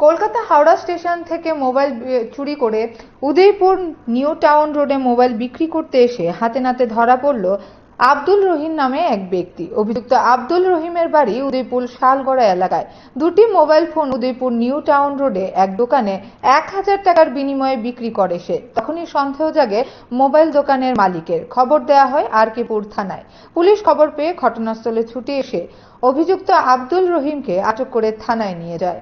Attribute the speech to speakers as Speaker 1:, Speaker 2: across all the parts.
Speaker 1: Kolkata Howrah station থেকে mobile চুরি করে উদয়পুর নিউ টাউন রোডে মোবাইল বিক্রি করতে এসে হাতে নাতে ধরা পড়ল আব্দুল রহিম নামে এক ব্যক্তি। অভিযুক্ত আব্দুল রহিমের বাড়ি উদয়পুর শালগড়া এলাকায়। দুটি mobile phone Udaipur new town রোডে এক দোকানে 1000 টাকার বিনিময়ে বিক্রি করে সে। তখনই সন্দেহ জাগে মোবাইল দোকানের মালিকের। খবর দেওয়া হয় আরকেপুর থানায়। পুলিশ খবর পেয়ে ঘটনাস্থলে ছুটে এসে অভিযুক্ত আব্দুল রহিমকে আটক করে থানায় নিয়ে যায়।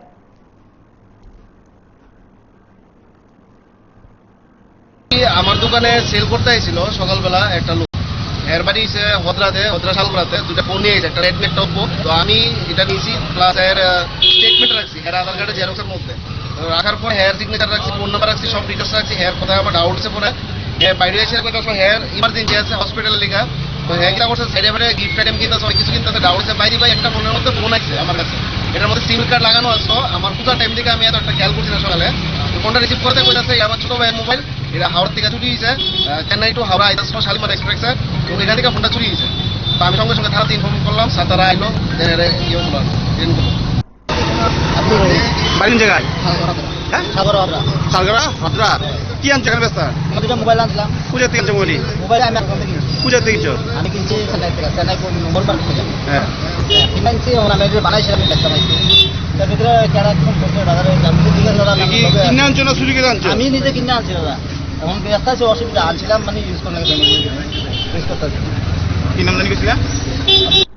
Speaker 2: আমার দোকানে সেল করতে আইছিল সকালবেলা একটা লোক। এর বাড়ি এসে হদ্রা শালগড়াতে দুটা ফোন নিয়ে এসে, একটা রেডমি একটা ওপ্পো। তো আমি এটা নিয়েছি, প্লাস এর স্টেটমেন্ট রাখছি, এর আধার কার্ডের জেরক্সের মধ্যে রাখার পর হেয়ার সিগনেচার রাখছি, ফোন নাম্বার রাখছি, সব ডিটেলস রাখছি। হেয়ার কোথায় আমার ডাউট হচ্ছে পরে বাইরে এসে হেয়ার ইমার্জেন্সি আছে হসপিটালে লেখা। তো হ্যাঁ কিনা করছে সাইডে বাইরে গিফট আইটেম কিনতে অনেক কিছু কিনতে ডাউট হচ্ছে। বাইরে ভাই একটা ফোনের মধ্যে ফোন আছে আমার কাছে, এটার মধ্যে সিম কার্ড লাগানো আছে। আমার পূজার টাইম থেকে আমি এত একটা খেয়াল করছি না সকালে। ফোনটা রিসিভ করতে বলেছে আমার ছোট ভাইয়ের মোবাইল। এটা হাওড়া থেকে চুরি হয়েছে, চেন্নাই টু হাওড়া আইতাস শালিমার এক্সপ্রেসে। তো এখান থেকে ফোনটা চুরি হয়েছে। তো আমি সঙ্গে সঙ্গে থানাতে ইনফর্ম করলাম, তারা আইলো ইয়ে করলো।
Speaker 3: বাড়ির জায়গায় শালগড়া হদ্রা কি আনছো এখানে ব্যস্ত?
Speaker 4: আমি দুটো মোবাইল আনছিলাম।
Speaker 3: পূজা থেকে আনছো মোবাইল?
Speaker 4: মোবাইল আমি এখন থেকে কিনছি।
Speaker 3: পূজা থেকে কিনছো?
Speaker 4: আমি কিনছি চেন্নাই থেকে, চেন্নাই নম্বর পার থেকে।
Speaker 3: হ্যাঁ
Speaker 4: কিনছি আমি বানাইছিলাম, দেখতে পাইছি তার ভিতরে কেনা কিরকম করছে দাদারে আমি তো দিকে দাদা
Speaker 3: কিনে আনছো না চুরি করে আনছো?
Speaker 4: আমি নিজে কিনে আনছি দাদা। এখন ব্যস্ত আছে, অসুবিধা আনছিলাম মানে ইউজ করতে ইউজ করতে।
Speaker 3: কি নাম জানি গেছিলা?